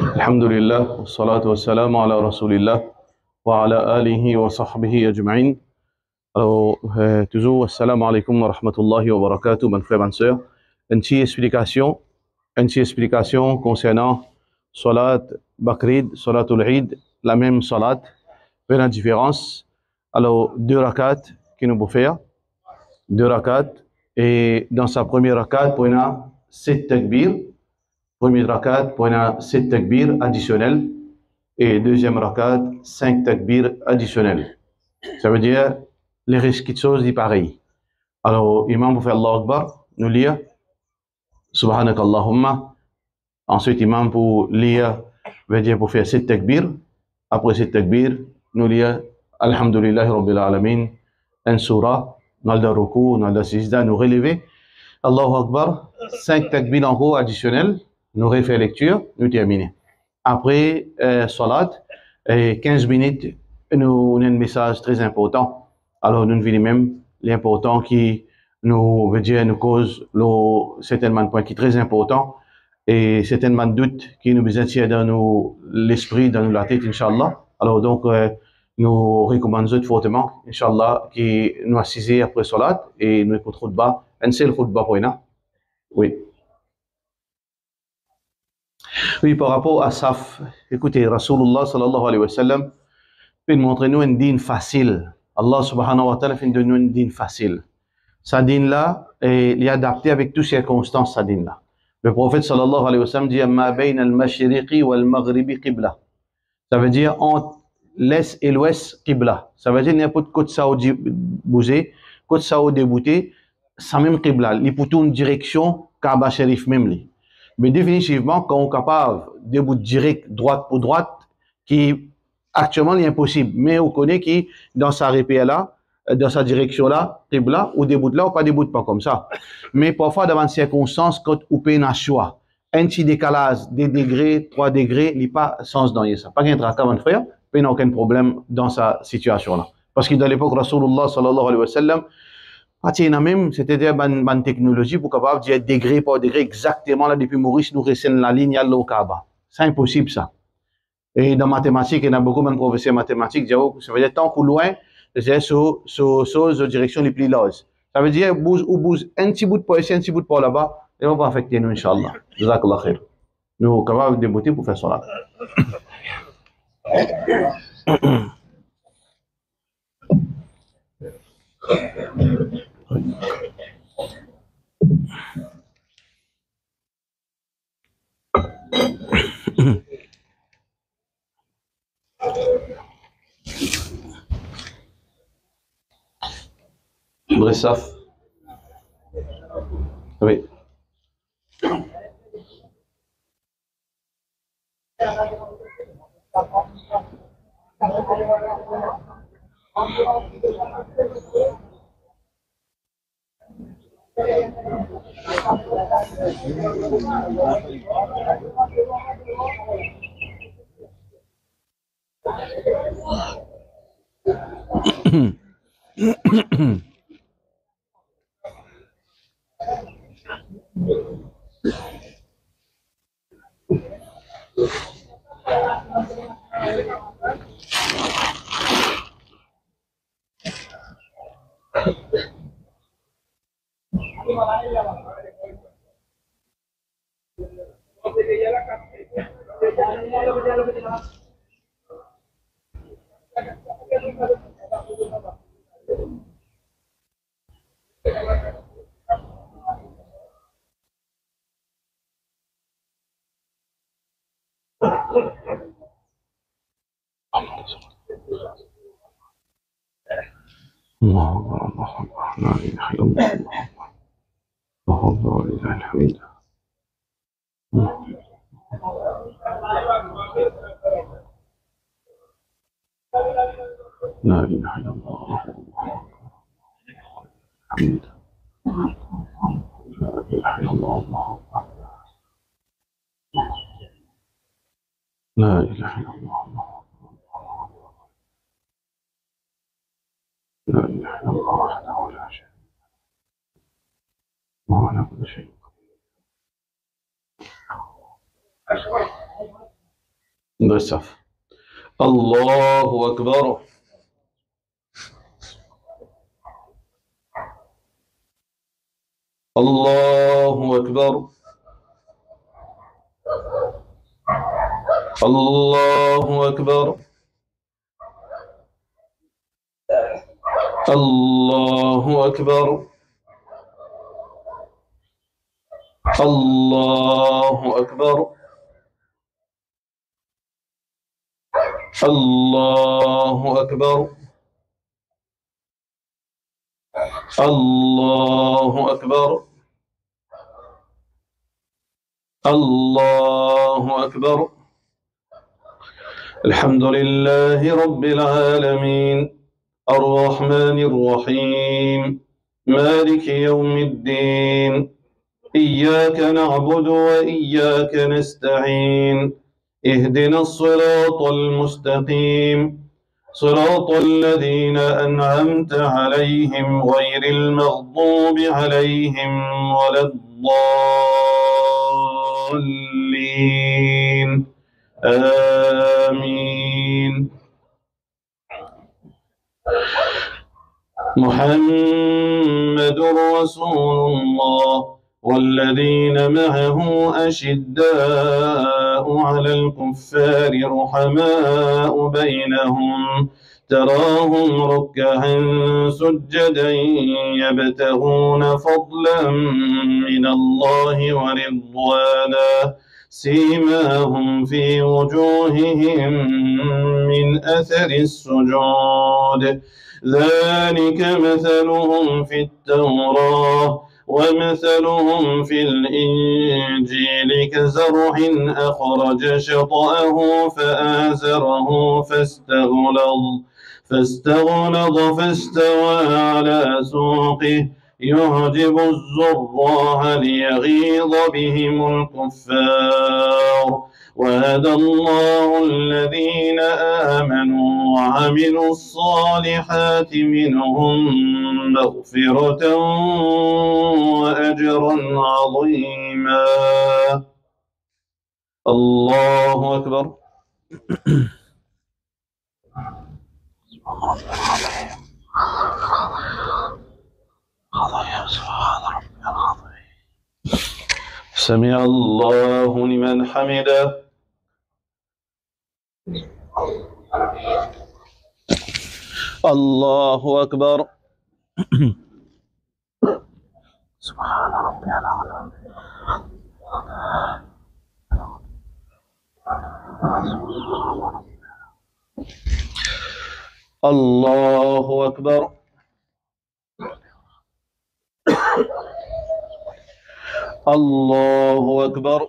Alhamdulillah, salatu wassalam ala rasulillah wa ala alihi wa sahbihi ajma'in. Alors, toujours, assalamu alaikum wa rahmatullahi wa barakatuh, mes frères, mes sœurs. Une petite explication concernant Salat Bakrid, Salatul Eid, la même Salat, mais la différence. Alors, deux rakats qu'il nous faut faire, deux rakats, et dans sa première rakat, on a 7 takbir. Premier rakat, on a 7 takbir additionnels. Et deuxième rakat, 5 takbir additionnels. Ça veut dire, les risques de choses, est pareil. Alors, imam pour faire Allah Akbar, nous lire, Subhanak Allahumma. Ensuite, imam pour lire, veut dire pour faire 7 takbir. Après 7 takbir, nous lire, Alhamdulillahi Rabbil Alamin, un surah, nous le ruku, nous le sijda, nous relever. Allahu Akbar, 5 takbir en haut additionnels, nous refait lecture, nous terminer. Après Salat, 15 minutes, nous avons un message très important. Alors, nous venons même l'important qui nous veut dire, nous cause certainement un point qui est très important et certainement doute qui nous attire dans l'esprit, dans la tête, Inch'Allah. Alors, donc, nous recommandons fortement, Inch'Allah, qui nous assisons après Salat et nous écoutons khutbah, un seul khutbah pour nous. Oui. Oui, par rapport à Saf, écoutez, Rasulullah sallallahu alayhi wa sallam fait montrer nous une dîne facile. Allah subhanahu wa ta'ala fait de nous une dîne facile. Sa dîne là, il est adapté avec toutes circonstances, sa dîne là. Le prophète sallallahu alayhi wa sallam dit Ma bayna al-mashriqi wal-maghribi qibla. Ça veut dire entre l'est et l'ouest qibla. Ça veut dire n'importe côté saoudi bougé, côté saoudi débouté, ça même qibla. Il peut une direction Kaaba Sharif même li. Mais définitivement, quand on est capable de bout direct, droite pour droite, qui actuellement est impossible, mais on connaît qui dans sa répétition là, dans sa direction là, qibla, ou déboute là, ou pas déboute pas comme ça. Mais parfois, dans une circonstance, quand on peut un choix, un petit décalage, 2 degrés, 3 degrés, il n'y a pas sens dans ça. Pas qu'un tracas, mon frère, il n'y a aucun problème dans sa situation là. Parce que dans l'époque, Rasulullah sallallahu alayhi wa sallam, même, c'était une technologie pour capable dire degré par degré exactement là depuis Maurice nous restent la ligne à l'eau Kaaba. C'est impossible ça. Et dans mathématiques, il y a beaucoup de professeurs mathématiques qui disent ça veut dire tant qu'au loin, c'est sur direction les plus larges. Ça veut dire bouge un petit bout de par ici, un petit bout de par là-bas, et on va affecter nous, Inch'Allah. Jazakallah khair. Nous sommes capables de débouter pour faire ça là. Bressaf. Oui. الله أكبر الله أكبر لا إله إلا الله الله أكبر ولله الحمد لا إله إلا الله الحمد لا إله إلا الله الله أكبر لا إله إلا الله الله لا إله إلا الله وحده لا شريك له وهو على كل شيء قدير بالصف. الله أكبر. الله أكبر. الله أكبر. الله أكبر. الله أكبر. الله أكبر. الله أكبر. الله أكبر. الحمد لله رب العالمين الرحمن الرحيم مالك يوم الدين إياك نعبد وإياك نستعين اهدنا الصراط المستقيم صراط الذين أنعمت عليهم غير المغضوب عليهم ولا الضالين آمين. محمد رسول الله والذين معه أشداء على الكفار رحماء بينهم تراهم ركعا سجدا يبتغون فضلا من الله ورضوانا سيماهم في وجوههم من أثر السجود ذلك مثلهم في التوراة ومثلهم في الإنجيل كزرع أخرج شطأه فآزره فاستغلظ فاستوى على سوقه يعجب الزراع ليغيظ بهم الكفار وهدى الله الذين آمنوا وعملوا الصالحات منهم مغفرة وأجرا عظيما. الله أكبر. سمع الله لمن حمده. الله أكبر. سبحان ربي العظيم. الله أكبر. الله أكبر.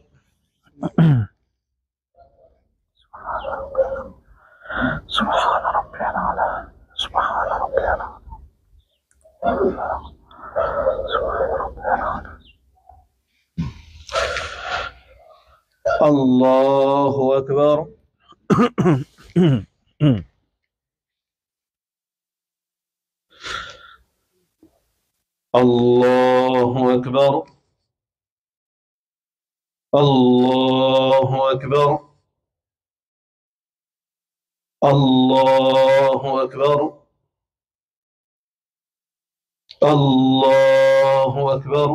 سبحان ربي العظيم. سبحان ربي العظيم. سبحان ربي العظيم. الله أكبر. الله أكبر. الله أكبر. الله أكبر. الله أكبر.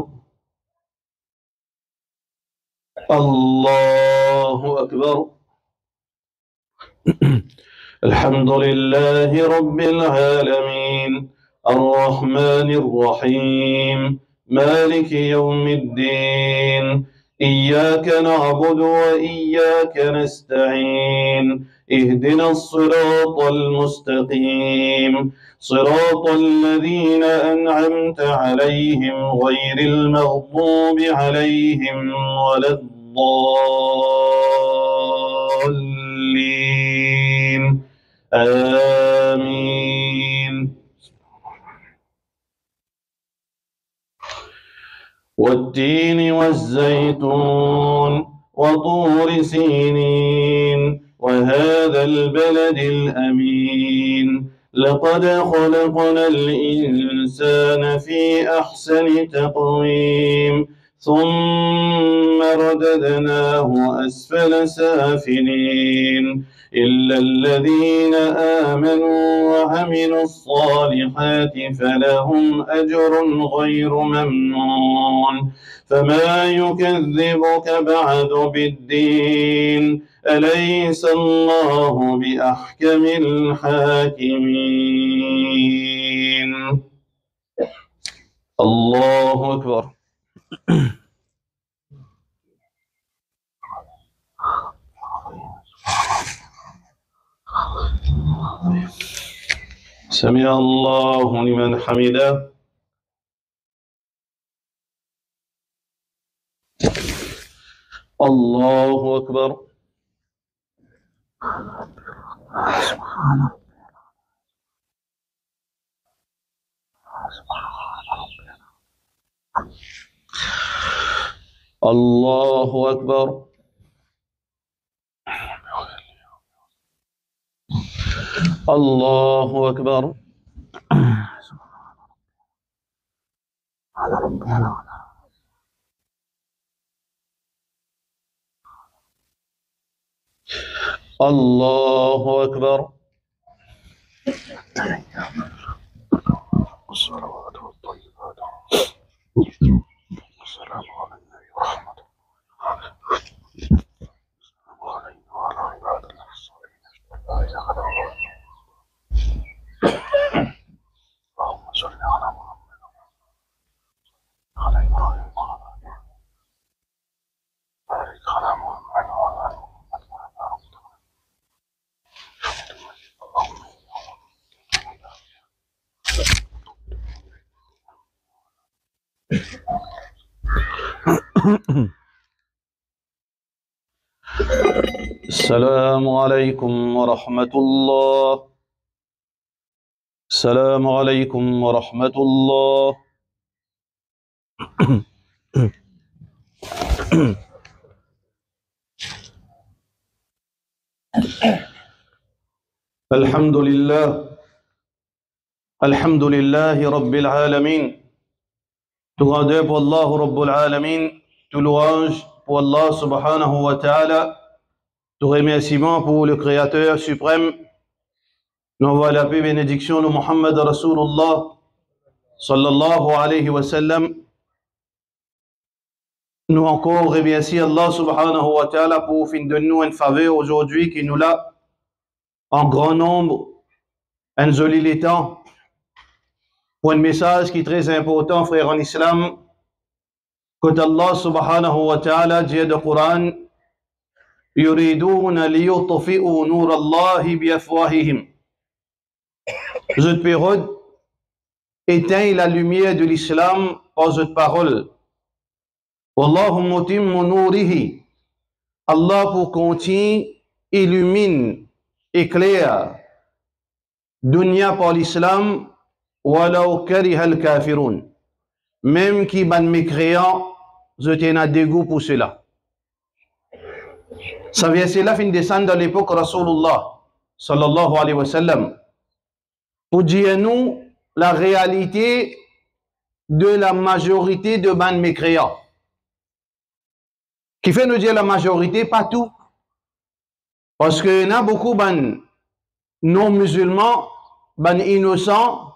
الله أكبر. الحمد لله رب العالمين الرحمن الرحيم مالك يوم الدين إياك نعبد وإياك نستعين اهدنا الصراط المستقيم صراط الذين أنعمت عليهم غير المغضوب عليهم ولا الضالين آمين. والتين والزيتون وطور سينين وهذا البلد الأمين لقد خلقنا الإنسان في أحسن تقويم ثم رددناه أسفل سافلين إلا الذين آمنوا وعملوا الصالحات فلهم أجر غير ممنون فما يكذبك بعد بالدين أليس الله بأحكم الحاكمين الله أكبر سمع الله لمن حمده الله أكبر الله أكبر الله أكبر الله أكبر الصلوات والطيبات السلام على النبي ورحمة الله علينا وعلى عباد الله الصالحين لا إله إلا الله اللهم صل على محمد وعلى إبراهيم وعلى بارك على محمد وعلى آل محمد السلام عليكم ورحمة الله السلام عليكم ورحمة الله الحمد لله رب العالمين. Tout grandeur pour Allah Rabbul Alamin, tout louange pour Allah subhanahu wa ta'ala, tout remerciement pour le Créateur suprême. Nous envoie la paix et bénédiction de Muhammad Rasulullah sallallahu alayhi wa sallam. Nous encore remercions Allah subhanahu wa ta'ala pour fin de nous une faveur aujourd'hui qui nous l'a en grand nombre, un joli temps. Pour un message qui est très important, frère en islam, quand Allah subhanahu wa ta'ala dit dans le Coran, yuriduna liyutfi'u nur Allah biafwahihim. Cette période éteint la lumière de l'islam par cette parole. Wallahu mutimmu nurihi. Allah pour continuer, illumine, éclaire, dunya par l'islam. Walau karihal kafirun. Même qui ban mécréant, je tiens à dégoût pour cela. Ça verset-là fin descendre dans l'époque Rasulullah sallallahu alayhi wa sallam pour dire nous la réalité de la majorité de ban mécréants. Qui fait nous dire la majorité, pas tout. Parce qu'il y en a beaucoup ban non musulmans, ban innocents,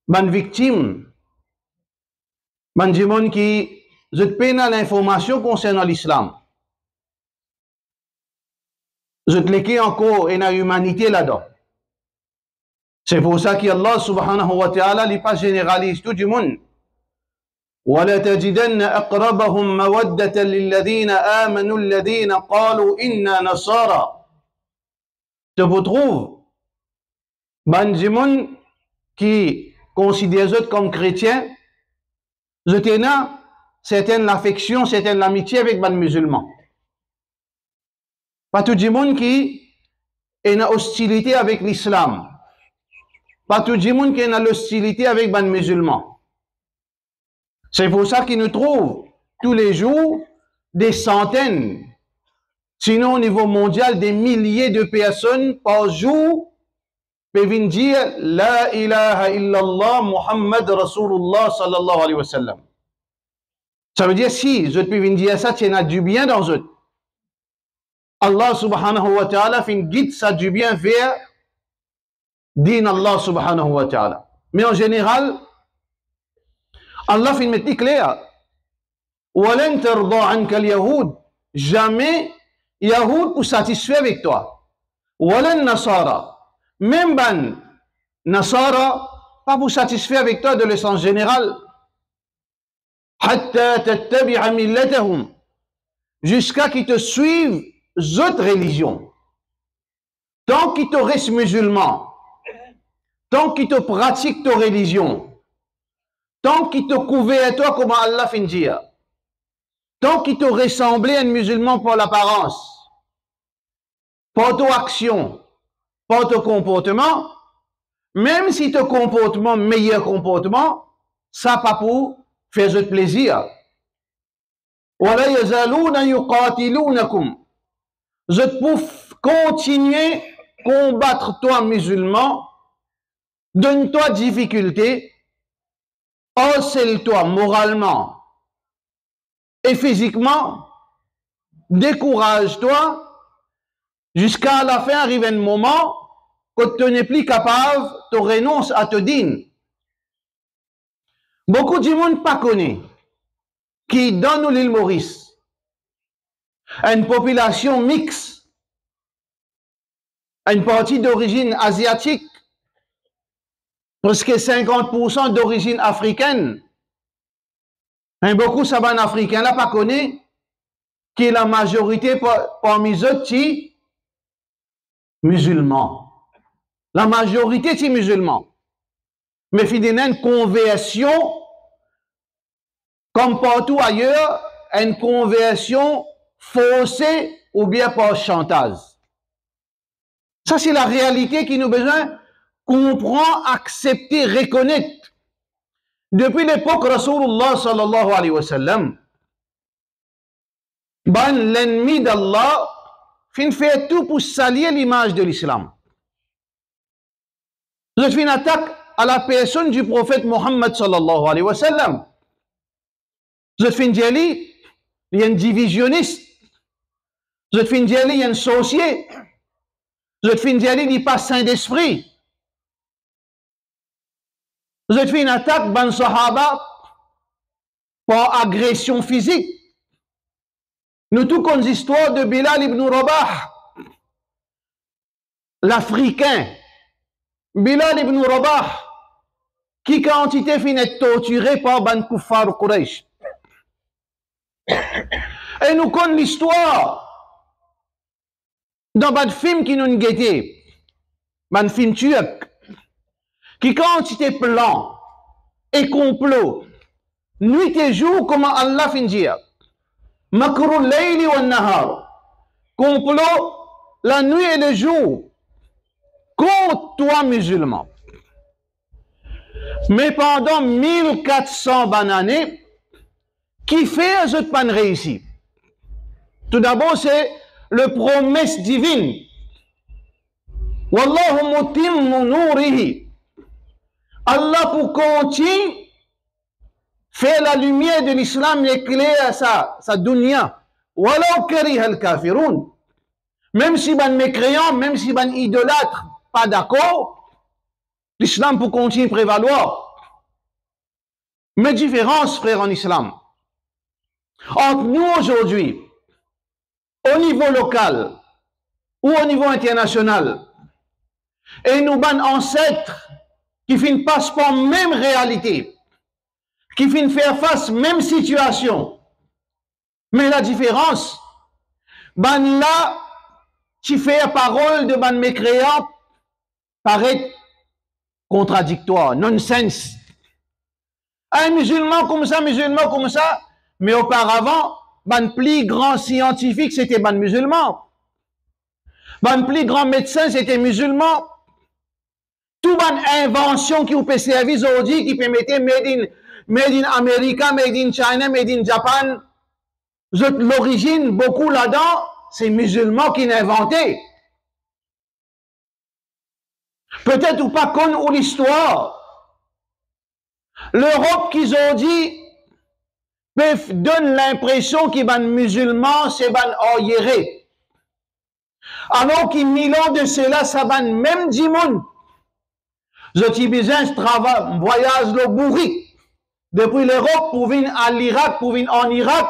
ban victime, ban du monde qui je peine l'information concernant l'islam. Je te l'écris encore et la humanité là-dedans. C'est pour ça qu'Allah subhanahu wa ta'ala n'est pas généraliste tout du monde. وَلَا تَجِدَنَّ أَقْرَبَهُمْ مَوَدَّةً لِلَّذِينَ آمَنُوا الَّذِينَ قَالُوا إِنَّا نَصَارَى. Tu vous trouves ban du monde qui considère eux comme chrétiens, je tiens certaines l'affection, certaines l'amitié avec les musulmans. Pas tout le monde qui est en hostilité avec l'islam. Pas tout le monde qui est en hostilité avec les musulmans. C'est pour ça qu'ils nous trouvent tous les jours des centaines, sinon au niveau mondial des milliers de personnes par jour peuvent dire La ilaha illallah Muhammad Rasulullah sallallahu alayhi wa sallam. Ça veut dire si je peux dire ça, tu as du bien dans eux. Allah subhanahu wa ta'ala fin guide ça du bien vers din Allah subhanahu wa ta'ala. Mais en général, Allah fin mettre clair. وَلَنْ تَرْضَى عَنْكَ الْيَهُودِ Jamais Yahoud pour satisfaire avec toi. وَلَنْ Nasara. Même ban Nasara, pas pour satisfaire avec toi de l'essence générale. حَتَّى تَتَّبِعَ مِلَّتَهُمْ Jusqu'à qu'ils te suivent d'autres religions. Tant qu'ils te restent musulmans, tant qu'ils te pratiquent ta religion, tant qu'ils te couvrent toi comme Allah fin dire, tant qu'ils te ressemblent à un musulman pour l'apparence, pour ton action, pour ton comportement, même si ton comportement, meilleur comportement, ça pas pour faire de plaisir. وَلَا يَزَالُونَ يُقَاتِلُونَكُمْ Je peux continuer à combattre toi musulman, donne-toi difficulté, harcèle-toi moralement et physiquement, décourage-toi, jusqu'à la fin arrive un moment que tu n'es plus capable, tu renonces à te dire. Beaucoup de monde pas connaît qui dans l'île Maurice, une population mixte, une partie d'origine asiatique, presque 50% d'origine africaine. Et beaucoup saban africains là pas connaît qui est la majorité parmi eux qui musulmans. La majorité c'est musulmans. Mais finalement une conversion comme partout ailleurs, une conversion forcée ou bien par chantage. Ça c'est la réalité qui nous besoin comprendre, accepter, reconnaître. Depuis l'époque Rasulullah sallallahu alayhi wa sallam, l'ennemi d'Allah fait tout pour salir l'image de l'islam. Je fais une attaque à la personne du prophète Mohammed sallallahu alayhi wa sallam. Je fais une diali, il y a un divisionniste. Je fais une diali, il y a un sorcier. Je fais une diali, il n'y a pas saint d'esprit. Je fais une attaque ban sahaba par agression physique. Nous tous connaissons l'histoire de Bilal ibn Rabah, l'Africain. Bilal ibn Rabah, qui quand il était fini d'être torturé par ban Kuffar Quraysh. Et nous connaissons l'histoire dans un film qui nous guettait, un film turc, qui quand il était plan et complot, nuit et jour, comment Allah fin dire, makrul layli wa nahar, complot la nuit et le jour, contre toi musulman. Mais pendant 1400 années, qui fait ce pas réussi? Tout d'abord, c'est le promesse divine. Wallahu mutimmu nourihi. Allah pour continuer faire la lumière de l'islam éclaire sa dunya. Walau kariha al-kafirun. Même si ban mécréant, même si ban idolâtre, pas d'accord, l'islam pour continuer prévaloir. Mais différence, frère, en islam. Entre nous aujourd'hui, au niveau local ou au niveau international, et nous ban ancêtres qui finissent pas par même réalité, qui finissent faire face même situation, mais la différence, ban là, qui fait la parole de ban mécréant paraît contradictoire, nonsense. Un musulman comme ça, mais auparavant, ban plus grand scientifique, c'était ban musulman. Ban plus grand médecin, c'était musulman. Tout ban invention qui vous peut servir aujourd'hui, qui permettait made in America, made in China, made in Japan. L'origine, beaucoup là-dedans, c'est musulmans qui l'ont inventé. Peut-être ou pas connaître l'histoire. L'Europe qu'ils ont dit, donne l'impression qu'il est musulman, c'est oyéré. Alors qu'il 1000 ans de cela, ça va même dimoun. Je besoin travail, voyage le bourri. Depuis l'Europe, pour venir à l'Irak, pour venir en Irak,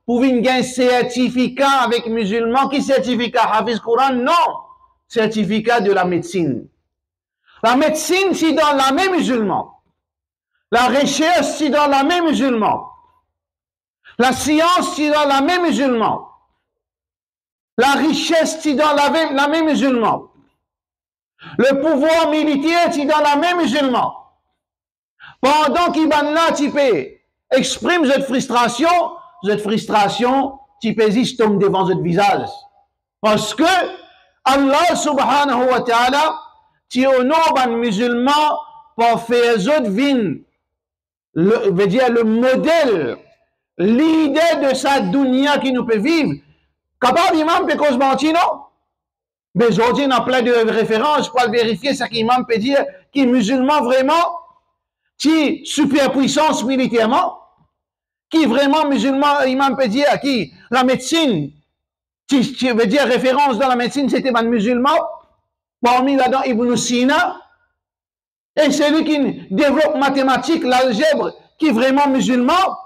pour venir gagner certificat avec musulmans. Qui certificat? Hafiz Quran? Non. Certificat de la médecine. La médecine, c'est dans la même musulman. La recherche, c'est dans la même musulman. La science, c'est dans la même musulman. La richesse, c'est dans la même musulman. Le pouvoir militaire, c'est dans la même musulman. Pendant qu'il va là, tu peux exprime cette frustration, tu peux juste tomber devant votre visage. Parce que Allah subhanahu wa ta'ala, tu honore un musulman pour faire autres vignes. Veut dire le modèle, l'idée de sa dunya qui nous peut vivre. Capable d'imam peut cause mentir, non? Mais aujourd'hui, on a plein de références pour vérifier ce qu'imam peut dire, qui est musulman vraiment, qui superpuissance militairement, qui vraiment musulman, imam peut dire, qui la médecine, qui veut dire référence dans la médecine, c'était un musulman, parmi là-dedans Ibn Sina, et celui qui développe mathématiques, l'algèbre, qui est vraiment musulman,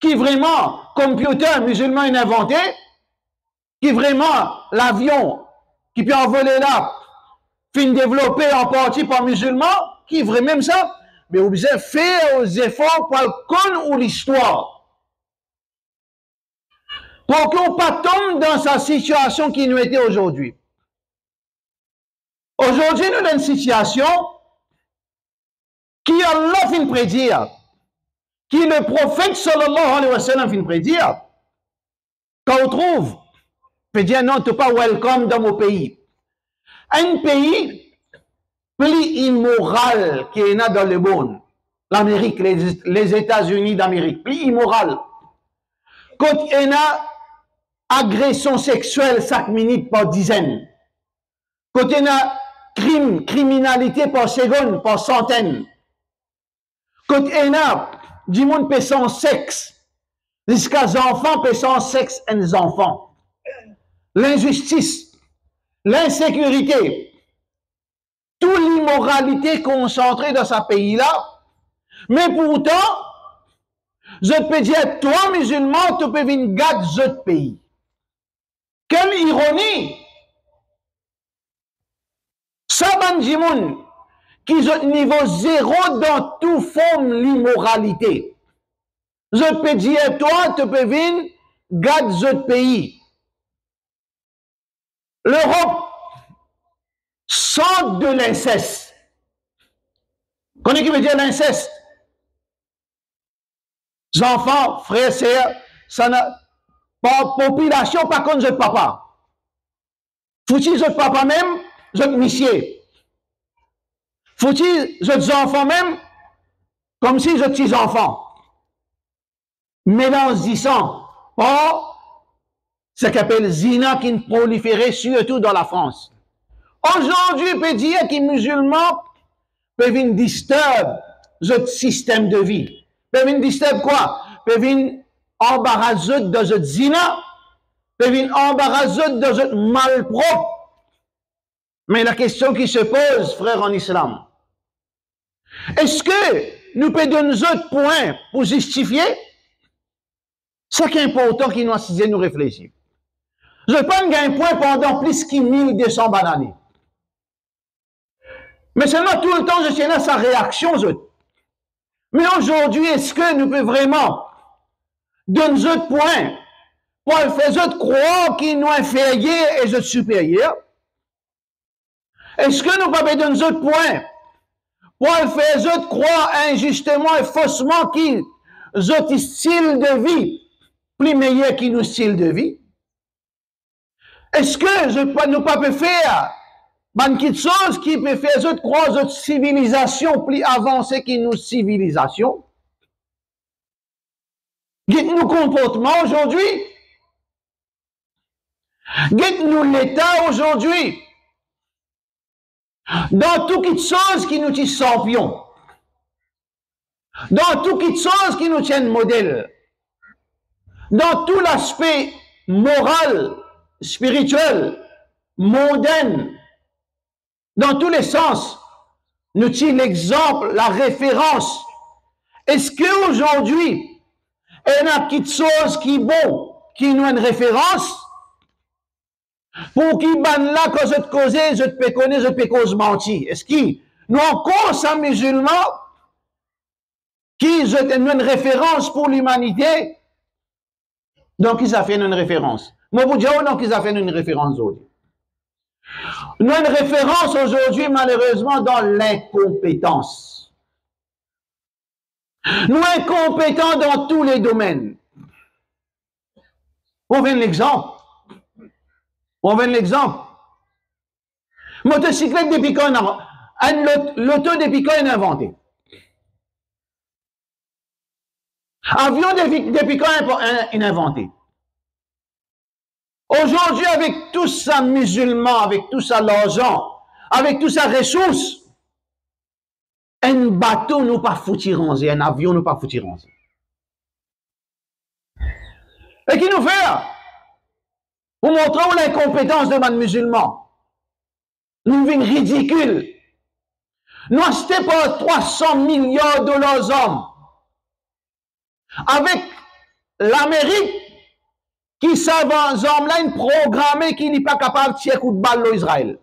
qui est vraiment computer musulman inventé, qui est vraiment l'avion qui peut envoler là, fin développé en partie par musulman, qui est vraiment même ça, mais vous devez faire aux efforts pour le connaître ou l'histoire. Pour qu'on ne pas tombe dans sa situation qui nous était aujourd'hui. Aujourd'hui, nous avons une situation qui Allah fin prédire, qui le prophète sallallahu alayhi wa sallam fin prédire, quand on trouve, peut dire non, tu n'es pas welcome dans mon pays. Un pays plus immoral qu'il y en a dans le monde, l'Amérique, les États-Unis d'Amérique, plus immoral. Quand il y en a agression sexuelle 5 minutes par dizaine, quand il y en a criminalité par seconde, par centaine, quand il y en a du monde peut sans sexe, jusqu'à les enfants peut sans sexe et les enfants, l'injustice, l'insécurité, toute l'immoralité concentrée dans ce pays-là, mais pourtant, je peux dire, toi, musulman, tu peux venir garder ce pays. Quelle ironie! Saban Jimoun, qui est niveau zéro dans toute forme l'immoralité. Je peux dire, toi, tu peux venir garder ce pays. L'Europe sort de l'inceste. Connaissez qui veut dire l'inceste? Les enfants, frères, sœurs, ça n'a pas population, par contre, je papa. Faut-il je papa même, je monsieur. Faut-il je enfants même, comme si je petits enfants. Mélange disant, or, ce qu'on appelle zina qui proliférait surtout dans la France. Aujourd'hui, on peut dire que les musulmans peuvent venir disturber notre système de vie. Peuvent venir disturber quoi? Peuvent venir embarrasser dans notre zina, peuvent venir embarrasser dans notre malpropre. Mais la question qui se pose, frère en islam, est-ce que nous pouvons donner d'autres points pour justifier? Ce qui est important qu'il nous assise nous réfléchir. Je pense un point pendant plus que 1200 années. Mais seulement tout le temps, je tiens là sa réaction. Mais aujourd'hui, est-ce que nous pouvons vraiment donner d'autres points pour faire autres croire qu'ils nous inférieurs et autres supérieurs? Est-ce que nous pouvons donner d'autres points pour faire autres croire injustement et faussement qu'ils ont un style de vie plus meilleur que nos styles de vie? Est-ce que nous pouvons faire quelque chose qui peut faire autres croire autres civilisations plus avancées que nos civilisations? Guide-nous comportement aujourd'hui. Guide-nous l'état aujourd'hui. Dans toutes les choses qui nous disent champions. Dans toute chose qui nous tienne modèle, dans tout l'aspect moral, spirituel, mondain, dans tous les sens, nous tire l'exemple, la référence. Est-ce qu'aujourd'hui, il y a une petite chose qui est bon, qui nous a une référence, pour qui ban là, quand je te cause, je te connais, je te cause menti. Est-ce qu'il nous encore ça musulmans qui ont une référence pour l'humanité? Donc, ils ont fait une référence. Moi, vous dites, donc, ils ont fait une référence aujourd'hui. Nous avons une référence aujourd'hui, malheureusement, dans l'incompétence. Nous sommes incompétents dans tous les domaines. On vient de l'exemple. On vient de l'exemple. Motocyclette depuis quand l'auto depuis quand est inventé? Avion depuis quand est inventé? Aujourd'hui, avec tout ça musulman, avec tout ça l'argent, avec tout ça ressources, un bateau nous pas foutu ranger, un avion nous pas foutu ranger. Et qui nous fait là? Pour montrer l'incompétence de man musulman. Nous vîmes ridicules. Nous achetons pas 300 milliards de dollars hommes. Avec l'Amérique, qui savent là une programmée qui n'est pas capable de tirer coup de balle l'Israël.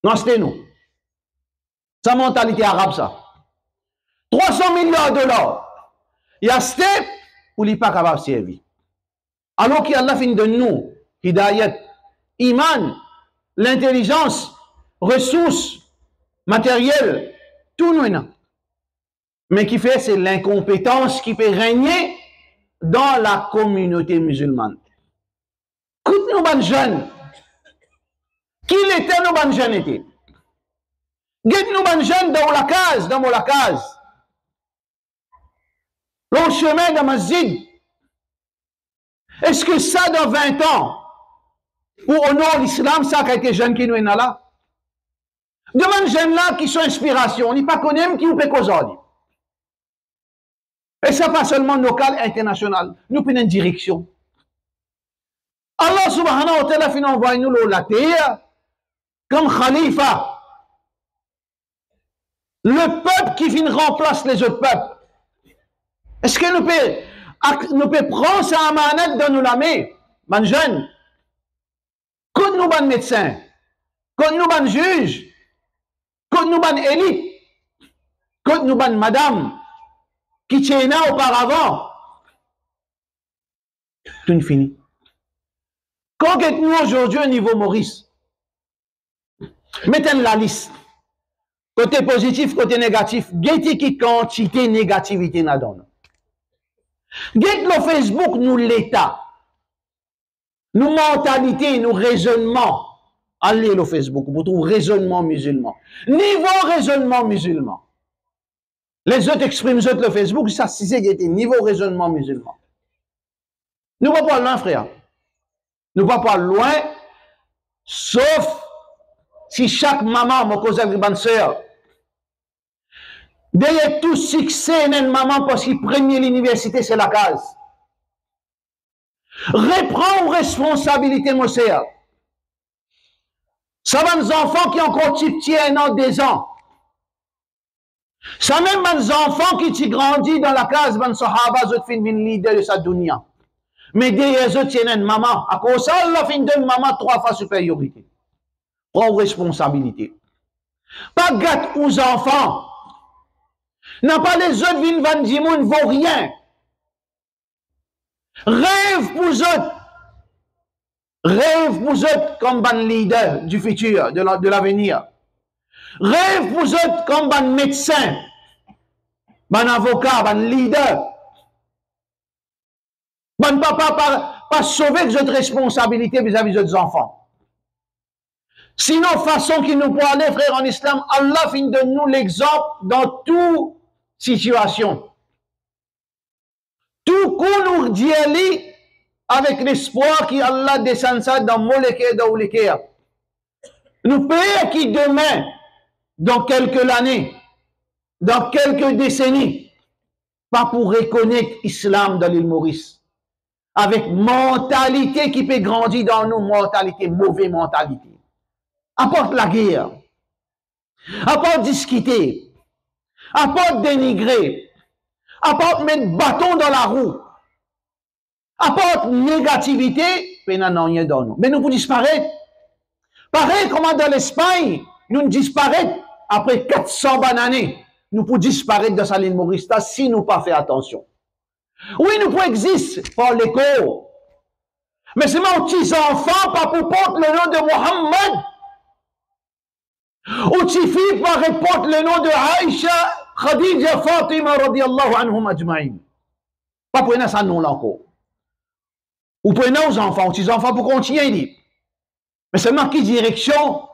Non, c'était nous. C'est la mentalité arabe, ça. 300 milliards de dollars. Il y a ce où il n'est pas capable de servir. Alors qu'il y a la fin de nous, Hidayat, Iman, l'intelligence, ressources, matériel, tout nous. Mais qui fait, c'est l'incompétence qui peut régner dans la communauté musulmane. Écoute nos bonnes jeunes. Qui l'étaient nos bonnes jeunes étaient? Guette nos bonnes jeunes dans la case, le chemin de masjid. Est-ce que ça, dans 20 ans, pour honorer l'islam, ça a été jeunes qui nous est là? Demande jeunes là qui sont inspiration, on n'est pas connu qui nous peut causer. Et ça pas seulement local, international. Nous prenons une direction. Allah subhanahu wa ta'ala finit envoyer nous la terre comme khalifa. Le peuple qui vient remplace les autres peuples. Est-ce que nous pouvons prendre ça à manette dans nous la main, man jeune? Quand nous ban médecins, quand nous ban juges, quand nous ban élite, quand nous ban madame, qui tient là auparavant, tout fini. Quand nous aujourd'hui au niveau Maurice, mettez la liste. Côté positif, côté négatif, guettez qui quantité négativité n'a donné. Guettez le Facebook, nous l'État. Nous mentalité, nous raisonnement. Allez le Facebook, vous trouvez raisonnement musulman. Niveau raisonnement musulman. Les autres expriment le Facebook, ça c'est niveau raisonnement musulman. Nous ne pouvons pas loin, frère. Nous ne pouvons pas loin, sauf si chaque maman, mon cousin, une soeur, derrière tout succès, une maman, parce qu'il premier l'université, c'est la case. Reprends responsabilité, mon soeur. Ça va nos enfants qui ont encore petit 1 an, 2 ans. Ça même mes enfants qui ont grandi dans la case, ben sahaba, zot fin bin leader de sa dunya. Mais derrière eux, tiennent une maman. À cause ça, Allah fin donne maman 3 fois supériorité. Prends responsabilité. Pas gâte aux enfants. N'a pas les autres vin van dimoun vaut rien. Rêve pour eux. Rêve pour eux comme ban leader du futur, de l'avenir. Rêve pour eux comme ban médecin, ban avocat, ban leader. Ban papa pas sauver votre responsabilité vis-à-vis des enfants. Sinon, façon qu'il nous peut aller, frère, en islam, Allah fin de nous l'exemple dans toute situation. Tout coup nous dit avec l'espoir qu'Allah descend ça dans Moleke d'Aoulikea. Nous payons qui demain, dans quelques années, dans quelques décennies, pas pour reconnaître l'islam dans l'île Maurice, avec mentalité qui peut grandir dans nous, mentalité, mauvaise mentalité. Apporte la guerre, apporte discuter, apporte dénigrer, apporte mettre bâton dans la roue, apporte négativité, mais non, rien dans nous. Mais nous pour disparaître. Pareil comme dans l'Espagne, nous disparaître après 400 années. Nous pour disparaître dans sa ligne Maurice si nous pas fait attention. Oui, nous pouvons exister par l'écho. Mais c'est mon petit enfant, pas pour porter le nom de Mohammed. Ou petit fille, pas porter le nom de Aïcha, Khadija, Fatima, radiallahu anhum ajma'in. Pas pour ça nom là encore. Ou prenez aux enfants, aux petits enfants pour continuer. Mais seulement qui direction,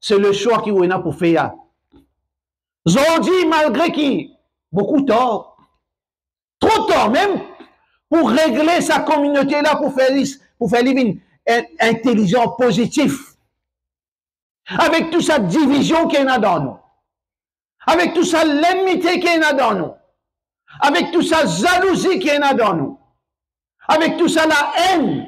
c'est le choix qui est là pour faire. Zodi, malgré qui, beaucoup tort, trop tort même, pour régler sa communauté là, pour faire une intelligence positive. Avec toute sa division qu'il y a dans nous. Avec toute sa l'ennemité qu'il y a dans nous. Avec toute sa jalousie qu'il y a dans nous. Avec tout ça la haine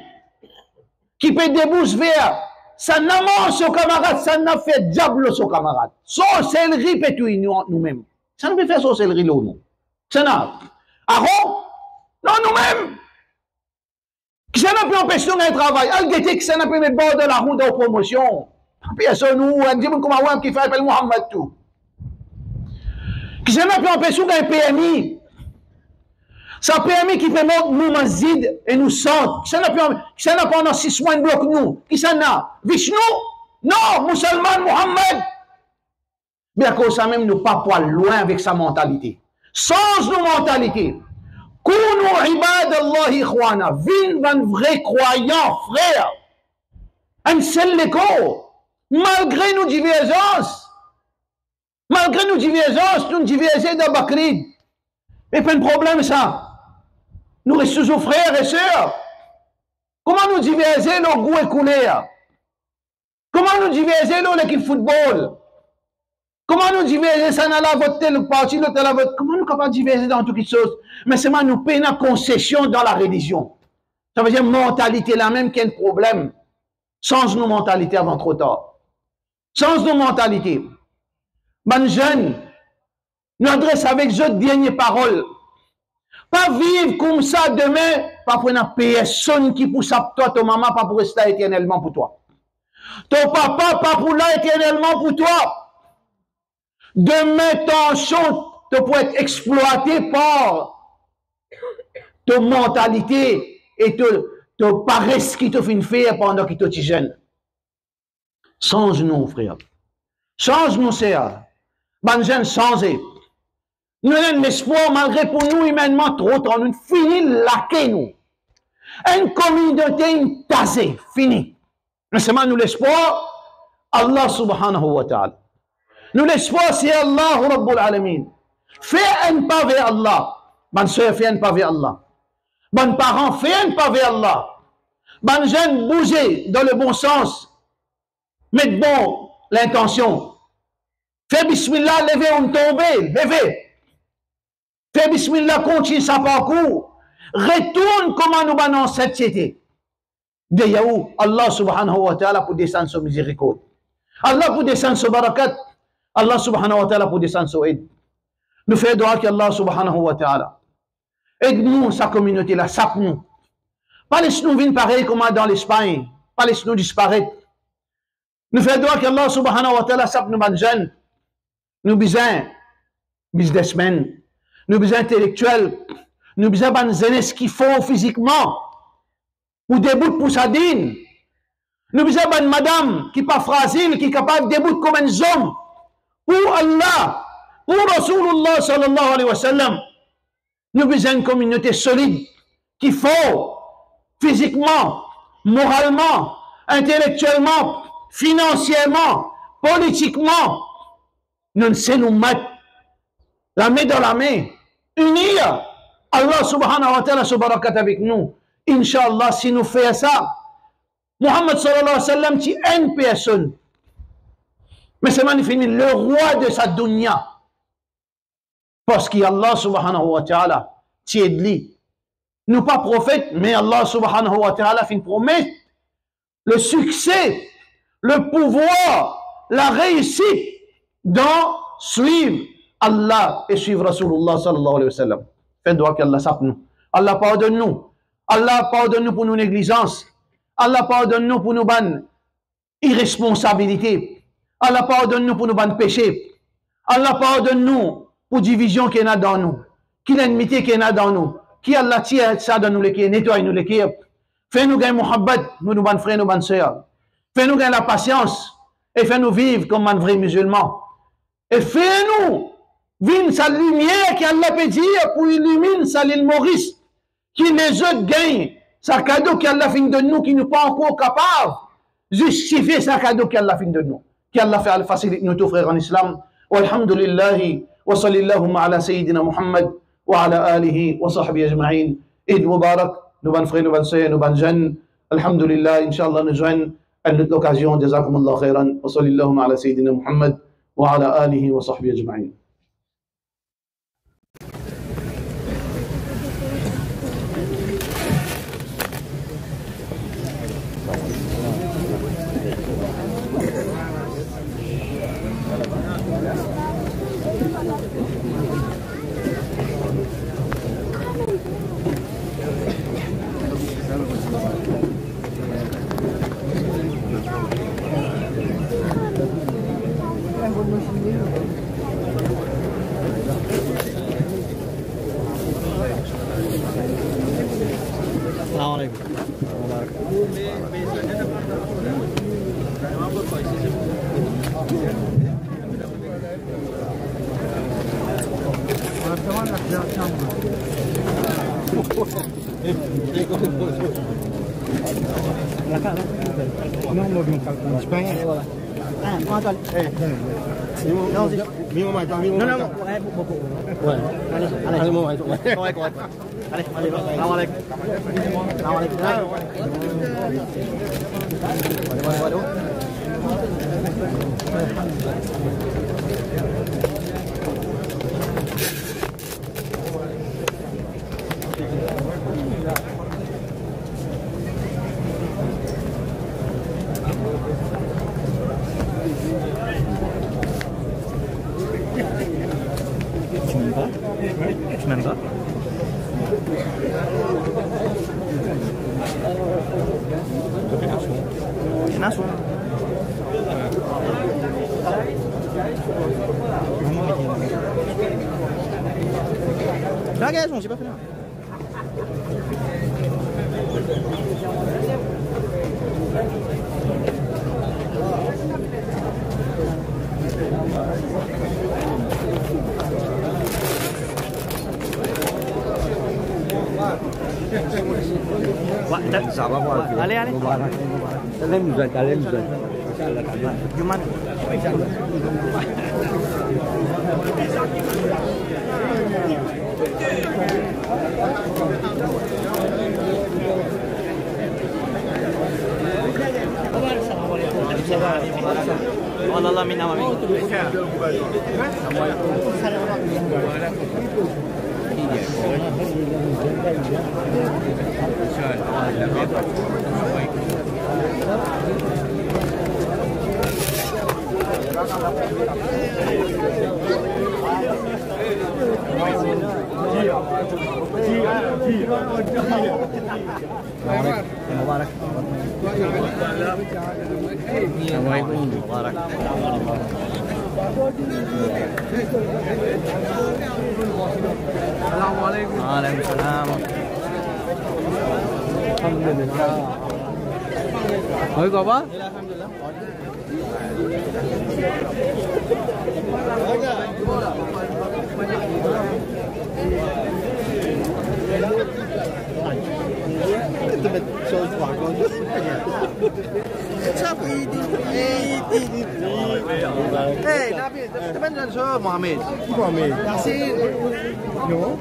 qui peut déboucher vers ça n'a pas son camarade, ça n'a fait diable son camarade. Sorcellerie peut tout nous-mêmes. Ça ne peut faire sorcellerie là nous. Ça n'a. Aron, non nous-mêmes. Qui ça n'a pas empêché un travail. Al-Gete qui ça n'a pas mis bord de la route de promotion. Personne nous, on dit comment on qui fait appel Mohamed tout. Qui ça n'a pas empêché un PMI. Ça permet qui fait nous mazid et nous sortent. Qui ça n'a pas pendant 6 mois de bloc nous. Qui ça n'a? Vishnu? Non, musulman Mohammed. Mais à cause ça même, nous pas poil loin avec sa mentalité. Change nos mentalités. Kounou ibad Allah ikhwana. Vin van vrai croyant, frère. Un seul l'écho. Malgré nos divergences. Malgré nos divergences, nous divergeons dans Bakrid. Mais pas de problème ça. Nous restons toujours frères et sœurs. Comment nous diverger nos goûts et couleurs? Comment nous diverger nos l'équipe football? Comment nous diverger ça dans la vote tel parti, l'autre la vote? Comment nous capables de diverger dans toutes les choses? Mais c'est moi nous payons une concession dans la religion. Ça veut dire mentalité la même qui a un problème. Change nos mentalités avant trop tard. Change nos mentalités. Bonne jeune, nous adresse avec eux dernière parole. Pas vivre comme ça demain, pas pour une personne qui pousse à toi, ton maman, pas pour rester éternellement pour toi. Ton papa, pas pour là éternellement pour toi. Demain, ton champ, tu peux être exploité par ta mentalité et ta paresse qui te fait faire pendant que tu es jeune. Change-nous, frère. Change-nous, sœur. Bonne jeune, changez. Nous avons l'espoir, malgré pour nous, humainement, trop tard. Nous finissons laquer, nous. Une communauté, une tasée, fini. Mais seulement nous l'espoir, Allah subhanahu wa ta'ala. Nous l'espoir, c'est Allah Rabbul Alamin. Fais un pas vers Allah. Bonne soeur, fais un pas vers Allah. Bonne parent, fais un pas vers Allah. Bonne jeune, bougez dans le bon sens. Mettez bon l'intention. Fais bismillah, levez ou tomber, levez. Fais bismillah, continue sa parcours. Retourne comment nous dans cette société. De Yahou, Allah subhanahu wa ta'ala pour descendre sur miséricorde. Allah pour descendre sur barakat. Allah subhanahu wa ta'ala pour descendre sur aide. Nous faisons droit qu'Allah subhanahu wa ta'ala aide-nous, sa communauté là, sape-nous. Pas laisse-nous venir pareil comme dans l'Espagne. Pas laisse-nous disparaître. Nous faisons droit qu'Allah subhanahu wa ta'ala sape nous ban jeunes. Nous besoin businessmen. Nous besoin intellectuels. Nous besoin ban jeunesse qui font physiquement. Pour débouter pour sa dîne. Nous besoin ban madame qui pas fragile, qui est capable de débouter comme un homme. Pour Allah, pour Rasulullah sallallahu alayhi wa sallam, nous besoin une communauté solide qui faut physiquement, moralement, intellectuellement, financièrement, politiquement. Nous ne savons nous mettre la main dans la main, unir Allah subhanahu wa ta'ala se barakat avec nous. Inch'Allah, si nous faisons ça, Muhammad sallallahu alayhi wa sallam, qui est une personne. Mais c'est magnifique, le roi de sa dunya. Parce qu'Allah subhanahu wa ta'ala, tied li. Nous pas prophètes, mais Allah subhanahu wa ta'ala fait une promesse. Le succès, le pouvoir, la réussite dans suivre Allah et suivre Rasulullah sallallahu alayhi wa sallam. Faites droit qu'Allah sape nous. Allah pardonne nous. Allah pardonne nous pour nos négligences. Allah pardonne nous pour nos bonnes irresponsabilités. Allah pardonne nous pour nos bonnes péchés. Allah pardonne nous pour division qu'il y a dans nous. Qui l'ennemité qu'il y a dans nous. Qui Allah tire ça dans nous, qui nettoie nous, qui fais-nous gagner Muhammad, nous bonnes frères, nous bonnes sœurs. Fais-nous gagner la patience et fais-nous vivre comme un vrai musulman. Et fais-nous vivre sa lumière qui Allah peut dire pour illuminer sa l'île Maurice. Qui les autres gagnent sa cadeau qu'Allah fait de nous, qui n'est pas encore capable de justifier sa cadeau qu'Allah fait de nous. Qu'Allah facilite nous tous frères en islam. Walhamdulillahi wa sallallahu ala sayyidina Muhammad wa ala alihi wa sahbihi ajma'in. Eid Mubarak, nous bonnes frères, nous bonnes sœurs, nous bonnes jeunes. Alhamdulillah, Inch'Allah, nous joignons à notre occasion. Jazakumullah khairan. Wa sallallahu ala sayyidina Muhammad wa ala alihi wa sahbihi ajma'in. J'ai pas fait là. Allez, allez. Gimana? Allah minna wa minkum. Mubarak. Assalamualaikum. Mubarak. Assalamualaikum. Waalaikumsalam. Alhamdulillah. Oi, apa? Alhamdulillah. Nabi, teman dan so Muhammad. Muhammad. Yasin. No.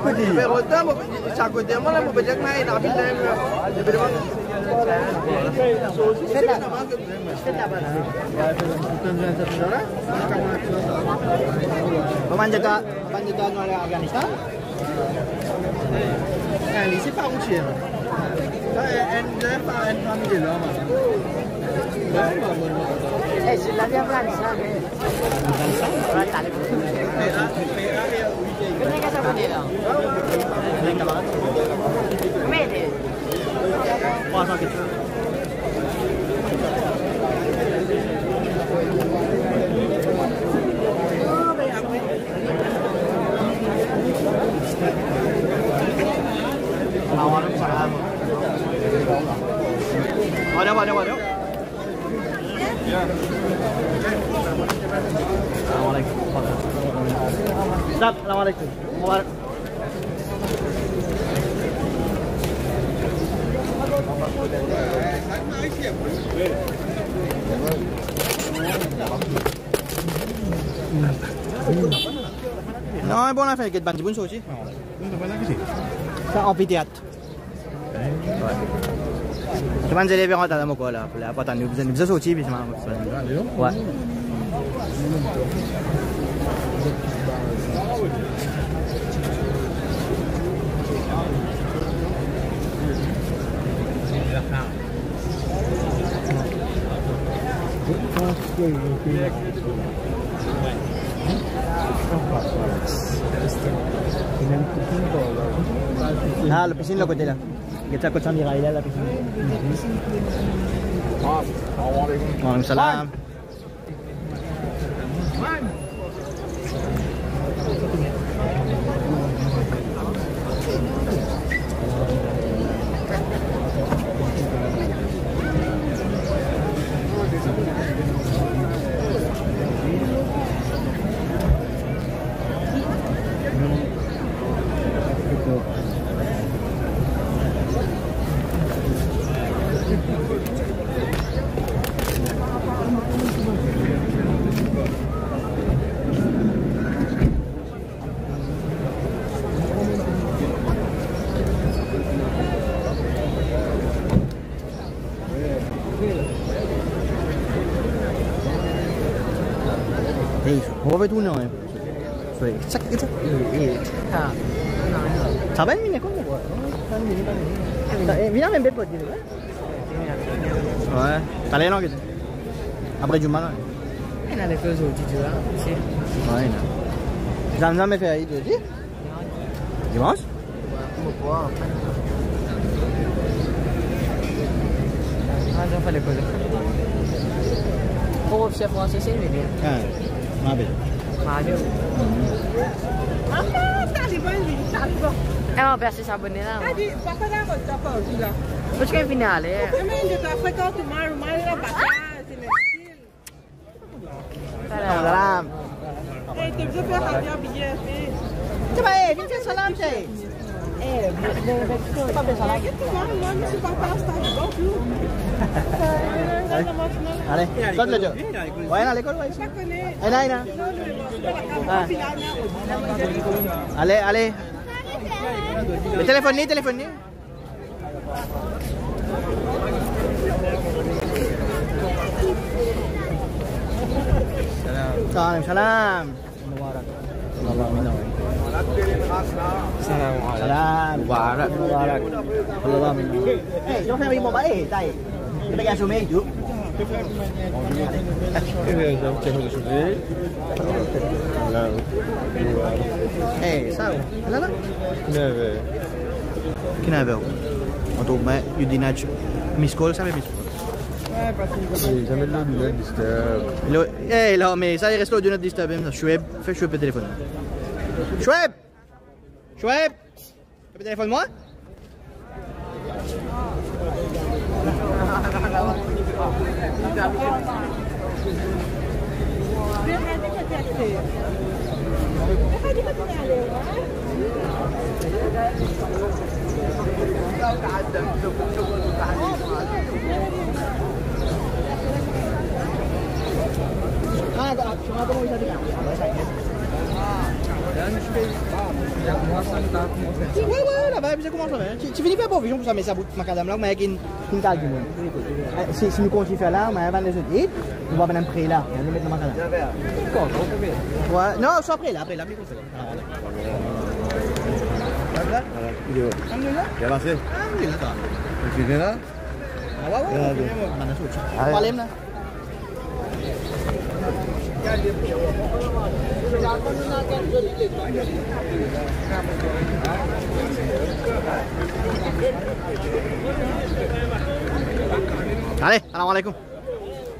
Pero tamo sa ko demo la mo bajak na Nabi dem. Paman jaga negara Afghanistan. Ini sih Pak Uci ya. C'est la vie Afghanistan. Waduh. Assalamualaikum. Non, bon affaire, que de bonnes choses aussi. Ça amphithéâtre. Cuman jadi orang tak tahu kau lah. Apa tanya bisa suci bisa mana? Wah. Ah, la piscine là côté là. Kita kot sambil raya la piscine. Waalaikumsalam. Hva vet du noget? Så Saben mine como gua. Vina membe pode, né? Ouais, t'as l'air longue. Après du mal. Il y a des choses au titre là, ici. Ouais, non. Jamais fait de dire. Dimanche? Como quoi? Ah, já falei coisa. Ou você é français, c'est bien. Ah, ma belle. Mario. On va s'abonner là. Parce qu'il finale. Salam. Coba minta salam saya. Allez, donne le jeu. Ouais, allez, quoi, ouais. Allez, allez. Allez. Mais téléphone. Salam. Salam. Mubarak. Allah minum. Jangan sampai mau baik, tak. Kita pergi asumsi itu. Sao? Kenapa? Kenapa? Untuk Udinaj miss call sampai miss call. Jamais le do not disturb. Là, mais ça, il reste là, do not disturb. Choueb, fais Choueb le téléphone. Choueb! Fais le téléphone, moi? Ah, cuma aku mau bisa dengar. Ouais, ouais, là-bas, puis ça commence là. Tu finis pas provision pour ça, mais ça bout macadam là, mais avec une calcul. Si nous continuons faire là, mais avant les autres hits, on va mettre un prix là, on va mettre le macadam. Ouais, non, soit après là, plus qu'on fait. Voilà, vidéo. Alhamdulillah. Bien passé. Alhamdulillah. Tu viens là? Ah ouais, ouais. Mana suci. Malam lah. Allez, assalamualaikum.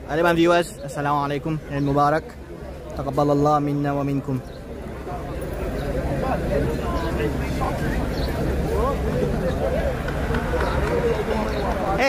Allez, my viewers, assalamualaikum. Eid Mubarak. Taqabbalallah minna wa minkum.